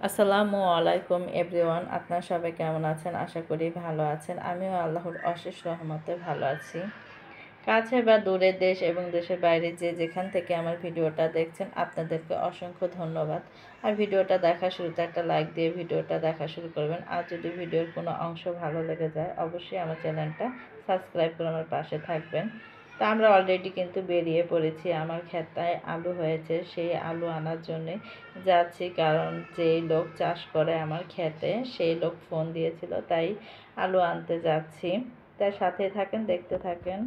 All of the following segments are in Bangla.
আসসালামু আলাইকুম এভরিওয়ান, আপনারা সবাই কেমন আছেন? আশা করি ভালো আছেন। আমিও আল্লাহর অশেষ রহমতে ভালো আছি। কাছে বা দূরে, দেশ এবং দেশের বাইরে যে যেখান থেকে আমার ভিডিওটা দেখছেন, আপনাদেরকে অসংখ্য ধন্যবাদ। আর ভিডিওটা দেখার শুরুতে একটা লাইক দিয়ে ভিডিওটা দেখা শুরু করবেন। আর যদি ভিডিওর কোনো অংশ ভালো লেগে যায়, অবশ্যই আমার চ্যানেলটা সাবস্ক্রাইব করে আমার পাশে থাকবেন। তা আমরা অলরেডি কিন্তু বেরিয়ে পড়েছি। আমার ক্ষেতায় আলু হয়েছে, সেই আলু আনার জন্যে যাচ্ছি। কারণ যেই লোক চাষ করে আমার ক্ষেতে, সেই লোক ফোন দিয়েছিল, তাই আলু আনতে যাচ্ছি। তার সাথে থাকেন, দেখতে থাকেন।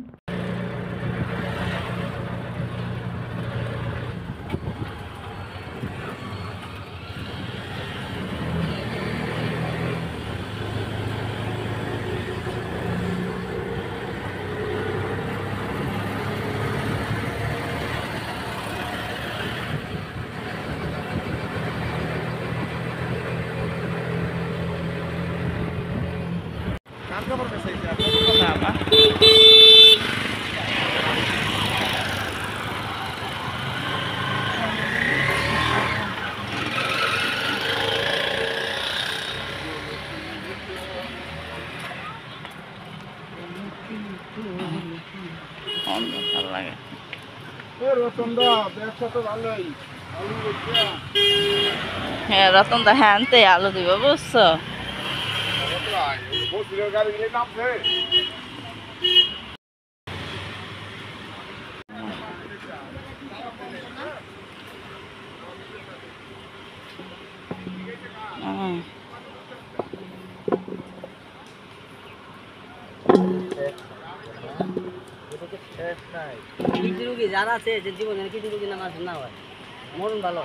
ভালো লাগে। হ্যাঁ, রতন দা হ্যাঁ আনতে আলু দিব, বুঝছো? কিডনি রোগী যারা আছে যে জীবনে কিডনি রোগী না হয়, মরণ ভালো।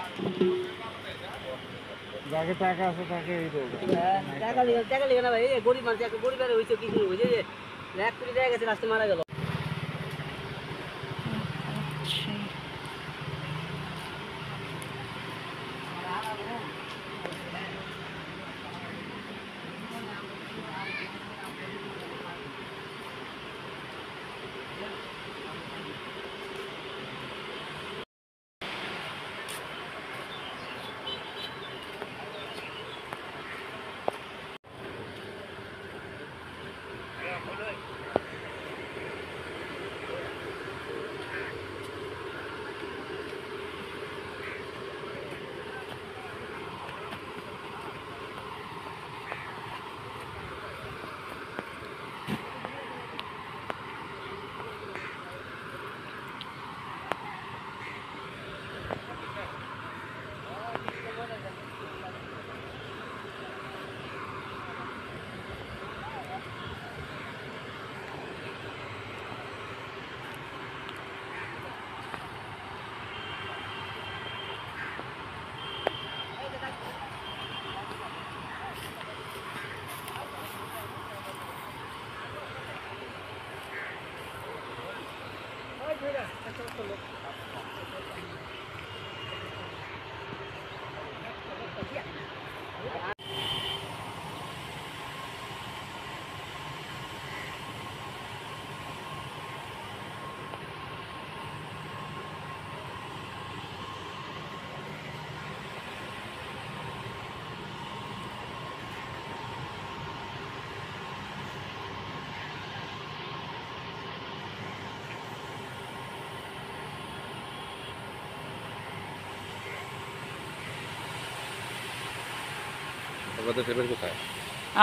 যাকে টাকা আছে তাকে এই রোগ। টাকা লিখে না ভাই, এই গরিব মানুষ একটা গরিব হয়েছে কিডনি হয়েছে যে 1 কোটি টাকা গেছে, লাস্টে মারা গেল।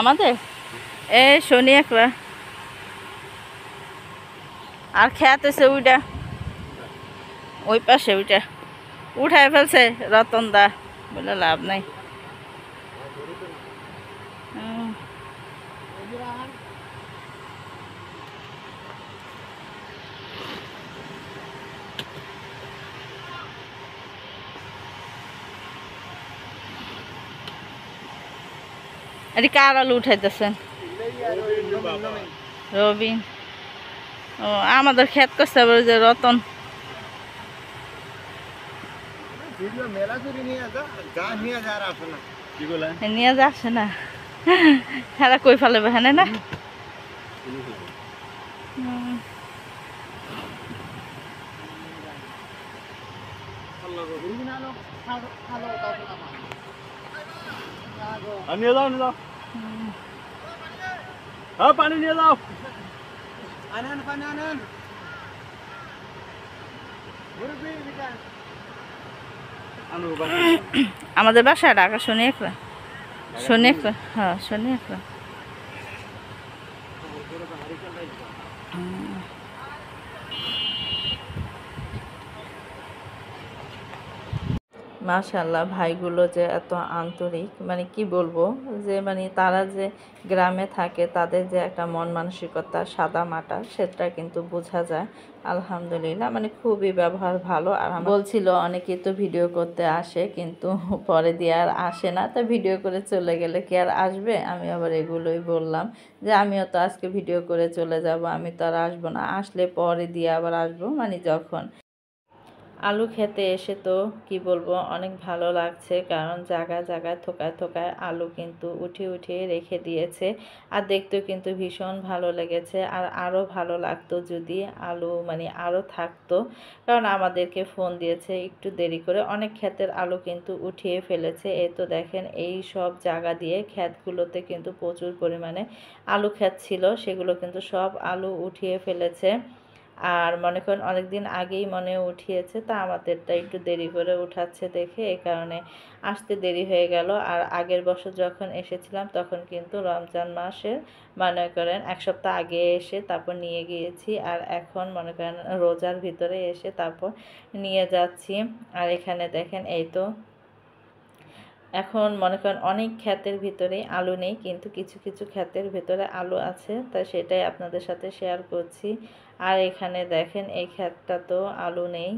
আমাদের এই শনি একরা আর খেত আছে ওইটা, ওই পাশে ওইটা উঠায় ফেলছে রতন দা, বলে লাভ নাই। এটি কার আলু উঠাইতেছেন? রবিন। ও, আমাদের ক্ষেত করছে আবার যে রতন। নিয়ে যাচ্ছে না, হ্যাঁ কই ফেলে হ্যাঁ না। আর নিয়ে যাও, নিয়ে যাও। হ্যাঁ, পানি নিয়ে যাও। আনেন পানি আনেন মুরব্বি বিটা আনো বাবা। আমাদের বাসা ঢাকা শোনেকরা, শোনেকরা, হ্যাঁ শোনেকরা। মাশাআল্লাহ, ভাইগুলো যে এত আন্তরিক, মানে কি বলবো, যে মানে তারা যে গ্রামে থাকে তাদের যে একটা মন মানসিকতা সাদা মাটা, সেটা কিন্তু বোঝা যায়। আলহামদুলিল্লাহ, মানে খুবই ব্যবহার ভালো। আর বলছিল অনেকেই তো ভিডিও করতে আসে কিন্তু পরে দিয়ে আর আসে না, তো ভিডিও করে চলে গেলে কি আর আসবে। আমি আবার এগুলোই বললাম যে আমিও তো আজকে ভিডিও করে চলে যাব, আমি তো আর আসবো না, আসলে পরে দিয়ে আবার আসবো, মানে যখন। আলু খেতে এসে তো কি বলবো, অনেক ভালো লাগছে, কারণ জায়গায় জায়গায় থোকায় থোকায় আলু কিন্তু উঠিয়ে উঠিয়ে রেখে দিয়েছে। আর দেখতেও কিন্তু ভীষণ ভালো লেগেছে। আর আরও ভালো লাগতো যদি আলু মানে আরও থাকতো, কারণ আমাদেরকে ফোন দিয়েছে একটু দেরি করে, অনেক ক্ষেতের আলু কিন্তু উঠিয়ে ফেলেছে। এই তো দেখেন, এই সব জায়গা দিয়ে ক্ষেতগুলোতে কিন্তু প্রচুর পরিমাণে আলু ক্ষেত ছিল, সেগুলো কিন্তু সব আলু উঠিয়ে ফেলেছে। আর মনে করেন অনেক দিন আগেই মনে উঠিয়েছে, তা আমাদেরটা একটু দেরি করে উঠাচ্ছে দেখে এই কারণে আসতে দেরি হয়ে গেল। আর আগের বছর যখন এসেছিলাম তখন কিন্তু রমজান মাসের মনে করেন এক সপ্তাহ আগে এসে তারপর নিয়ে গিয়েছি, আর এখন মনে করেন রোজার ভিতরে এসে তারপর নিয়ে যাচ্ছি। আর এখানে দেখেন, এই তো এখন মনে করেন অনেক ক্ষেতের ভিতরে আলু নেই, কিন্তু কিছু কিছু ক্ষেতের ভিতরে আলু আছে, তাই সেটাই আপনাদের সাথে শেয়ার করছি। আর এখানে দেখেন, এই ক্ষেতটা তো আলু নেই।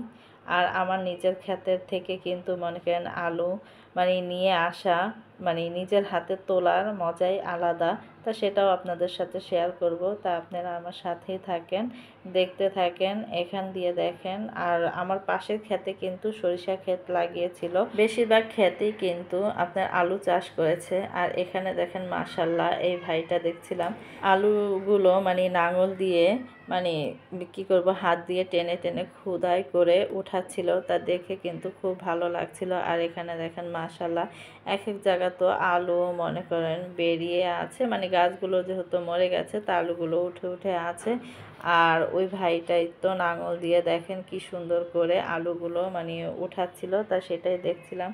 আর আমার নিজের ক্ষেতের থেকে কিন্তু মনে করেন আলু মানে নিয়ে আসা, মানে নিজের হাতে তোলার মজাই আলাদা। তা সেটাও আপনাদের সাথে শেয়ার করব, তা আপনারা আমার সাথেই থাকেন, দেখতে থাকেন। এখান দিয়ে দেখেন, আর আমার পাশের ক্ষেতে কিন্তু সরিষা ক্ষেত লাগিয়েছিল, বেশিরভাগ ক্ষেতেই কিন্তু আপনার আলু চাষ করেছে। আর এখানে দেখেন মাশাল্লাহ, এই ভাইটা দেখছিলাম আলুগুলো মানে নাঙল দিয়ে মানে কি করব, হাত দিয়ে টেনে টেনে খোদাই করে উঠাচ্ছিল, তা দেখে কিন্তু খুব ভালো লাগছিল। আর এখানে দেখেন মাশাল্লাহ, এক এক জায়গা তো আলু মনে করেন বেরিয়ে আছে, মানে গাছগুলো যেহেতু মরে গেছে তা আলুগুলো উঠে উঠে আছে। আর ওই ভাইটাই তো নাঙল দিয়ে দেখেন কি সুন্দর করে আলুগুলো মানে উঠাচ্ছিল, তা সেটাই দেখছিলাম।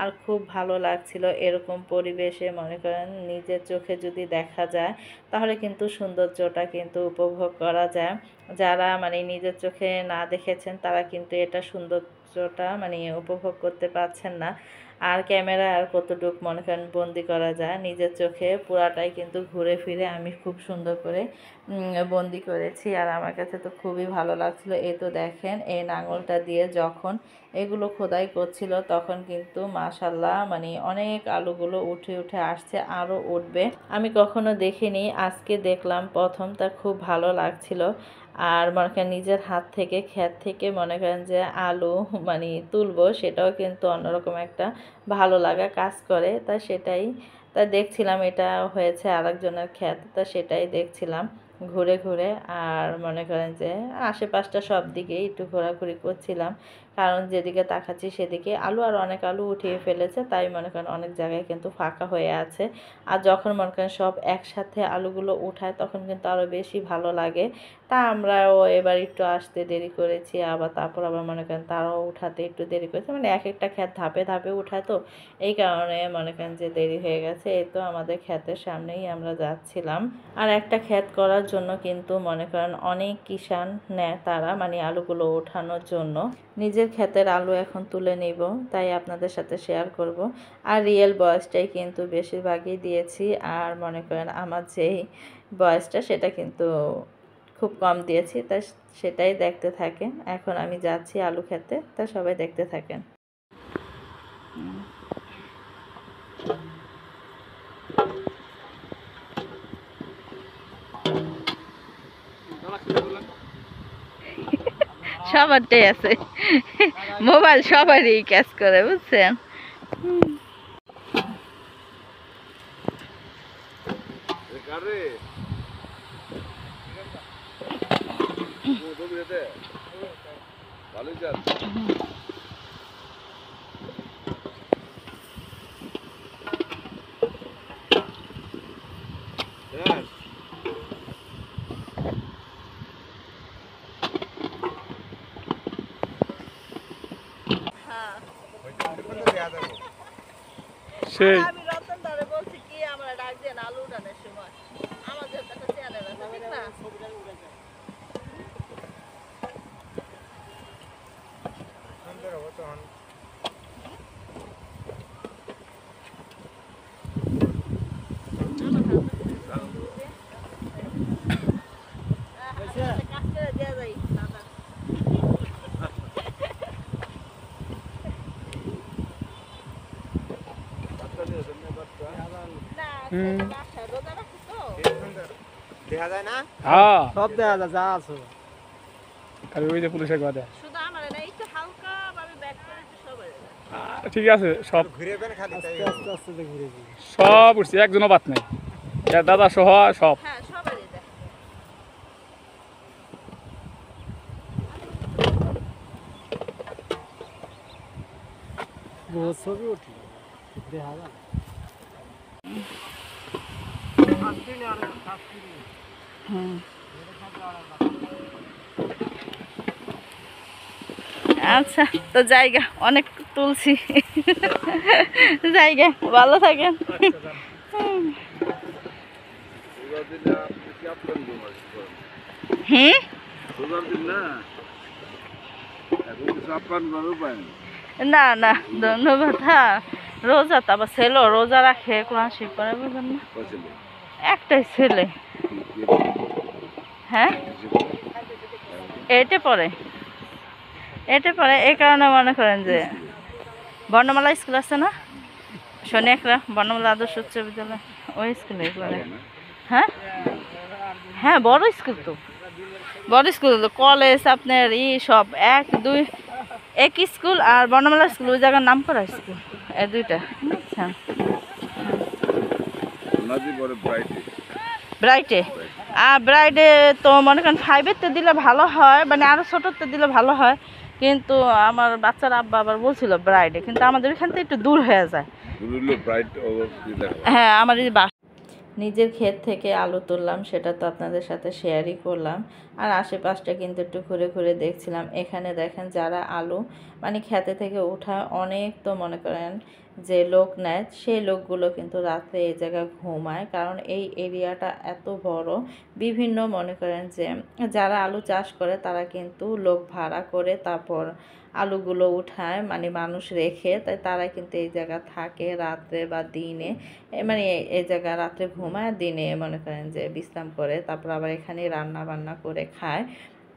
আর খুব ভালো লাগছিল এরকম পরিবেশে, মনে করেন নিজের চোখে যদি দেখা যায় তাহলে কিন্তু সৌন্দর্যটা কিন্তু উপভোগ করা যায়। যারা মানে নিজের চোখে না দেখেছেন তারা কিন্তু এটা সৌন্দর্যটা মানে উপভোগ করতে পারছেন না। আর ক্যামেরা আর কতটুকু মনে করেন বন্দি করা যায়, নিজের চোখে পুরাটাই কিন্তু ঘুরে ফিরে আমি খুব সুন্দর করে বন্দি করেছি। আর আমার কাছে তো খুবই ভালো লাগছিল। এই তো দেখেন, এই নাঙলটা দিয়ে যখন এগুলো খোদাই করছিল তখন কিন্তু মাশাল্লাহ মানে অনেক আলুগুলো উঠে উঠে আসছে, আরও উঠবে। আমি কখনো দেখিনি, আজকে দেখলাম প্রথম, তা খুব ভালো লাগছিল। আর মনে করেন নিজের হাত থেকে ক্ষেত থেকে মনে করেন যে আলু মানে তুলবো, সেটাও কিন্তু অন্যরকম একটা ভালো লাগা কাজ করে। তা সেটাই, তা দেখছিলাম এটা হয়েছে আরেকজনের ক্ষেত, তা সেটাই দেখছিলাম ঘুরে ঘুরে। আর মনে করেন যে আশেপাশটা সব দিকেই একটু ঘোরাঘুরি করছিলাম, কারণ যেদিকে তাকাচ্ছি সেদিকে আলু, আর অনেক আলু উঠিয়ে ফেলেছে, তাই মনে করেন অনেক জায়গায় কিন্তু ফাঁকা হয়ে আছে। আর যখন মনে করেন সব একসাথে আলুগুলো উঠায় তখন কিন্তু আরও বেশি ভালো লাগে। তা আমরাও এবার একটু আসতে দেরি করেছি, আবার তারপর আবার মনে করেন তারাও উঠাতে একটু দেরি করেছে, মানে এক একটা ক্ষেত ধাপে ধাপে উঠায়, তো এই কারণে মনে করেন যে দেরি হয়ে গেছে। এই তো আমাদের ক্ষেতের সামনেই আমরা যাচ্ছিলাম। আর একটা ক্ষেত করার জন্য কিন্তু মনে করেন অনেক কিষান নেয় তারা, মানে আলুগুলো ওঠানোর জন্য। নিজের ক্ষেতের আলু এখন তুলে নিব, তাই আপনাদের সাথে শেয়ার করব। আর রিয়েল বয়সটাই কিন্তু বেশিরভাগই দিয়েছি, আর মনে করেন আমার যেই বয়সটা সেটা কিন্তু খুব কম দিয়েছি, তা সেটাই দেখতে থাকেন। এখন আমি যাচ্ছি আলু খেতে, তা সবাই দেখতে থাকেন। সবারটাই আছে, মোবাইল সবারই ক্যাচ করে, বুঝছেন। সেই আমি রতন দারে বলছি কি আমরা ডাক দেন আলু উঠানোর সময় আমার জন্য একটা চ্যানেল আছে ঠিক না কাজ করে দেওয়া যায় দাদা না বাসা রোজা রাখি তো দেখা যায় না হ্যাঁ সব দেখা যায় যা আছে খালি ওই যে পুলিশের কথা শুধু আমার না একটু হালকা ভাবে ব্যাক করে একটু সবাই ঠিক আছে সব ঘুরে বেন খালি তাই আস্তে আস্তে ঘুরে যাই সব উঠছে একজনও বাদ নাই এর দাদা সহ সব হ্যাঁ সবাই দেয় বহুত ছবি উঠল দেখা যায় আচ্ছা তো জায়গা অনেক তুলছি জায়গা ভালো থাকেন হুম না না ধন্যবাদ হ্যাঁ রোজা তো আবার ছেলে রোজা রাখে কোরআন শিব করে বুঝলেন না একটাই ছেলে হ্যাঁ এটা পরে এই কারণে মনে করেন যে বর্ণমালা স্কুল আছে না শনি একটা বর্ণমালা আদর্শ উচ্চ বিদ্যালয় ওই স্কুলে এগুলো হ্যাঁ হ্যাঁ বড় স্কুল তো বড় স্কুল তো কলেজ আপনার সব এক দুই এক স্কুল আর বর্ণমালা স্কুল ওই জায়গার নাম করা স্কুল এই দুইটা আচ্ছা ব্রাইটে আর ব্রাইডে তো মনে করেন 5-এতে দিলে ভালো হয় মানে আরও ছোটোতে দিলে ভালো হয় কিন্তু আমার বাচ্চার আব্বা আবার বলছিল ব্রাইডে কিন্তু আমাদের এখান থেকে একটু দূর হয়ে যায় হ্যাঁ আমার এই নিজের ক্ষেত থেকে আলু তুললাম সেটা তো আপনাদের সাথে শেয়ারই করলাম আর আশেপাশটা কিন্তু একটু ঘুরে ঘুরে দেখছিলাম এখানে দেখেন যারা আলু মানে ক্ষেতে থেকে ওঠা অনেক তো মনে করেন যে লোক নেয় সেই লোকগুলো কিন্তু রাত্রে এই জায়গায় ঘুমায় কারণ এই এরিয়াটা এত বড় বিভিন্ন মনে করেন যে যারা আলু চাষ করে তারা কিন্তু লোক ভাড়া করে তারপর আলুগুলো উঠায় মানে মানুষ রেখে তাই তারা কিন্তু এই জায়গা থাকে রাত্রে বা দিনে মানে এই জায়গা রাত্রে ঘুমায় দিনে মনে করেন যে বিশ্রাম করে তারপর আবার এখানে রান্না বান্না করে খায়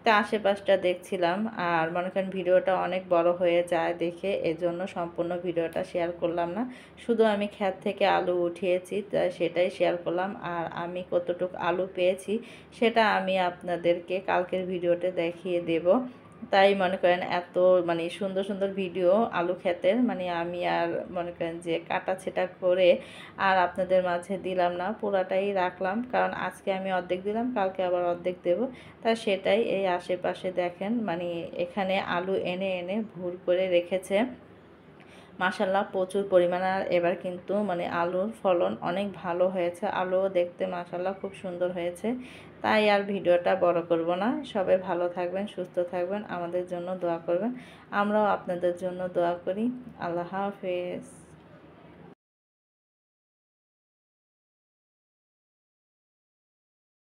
তা আশেপাশটা দেখছিলাম আর মনে করেন ভিডিওটা অনেক বড় হয়ে যায় দেখে এজন্য সম্পূর্ণ ভিডিওটা শেয়ার করলাম না শুধু আমি ক্ষেত থেকে আলু উঠিয়েছি তাই সেটাই শেয়ার করলাম আর আমি কতটুকু আলু পেয়েছি সেটা আমি আপনাদেরকে কালকের ভিডিওতে দেখিয়ে দেব তাই মনে করেন এত মানে সুন্দর সুন্দর ভিডিও আলু ক্ষেতের মানে আমি আর মনে করেন যে কাটা ছেটা করে আর আপনাদের মাঝে দিলাম না পুরাটাই রাখলাম কারণ আজকে আমি অর্ধেক দিলাম কালকে আবার অর্ধেক দেব তা সেটাই এই আশেপাশে দেখেন মানে এখানে আলু এনে এনে ভুর করে রেখেছে মাশাল্লাহ প্রচুর পরিমাণে আর এবার কিন্তু মানে আলুর ফলন অনেক ভালো হয়েছে আলুও দেখতে মাশাল্লাহ খুব সুন্দর হয়েছে তাই আর ভিডিওটা বড় করব না সবাই ভালো থাকবেন সুস্থ থাকবেন আমাদের জন্য দোয়া করবেন আমরাও আপনাদের জন্য দোয়া করি আল্লাহ হাফেজ।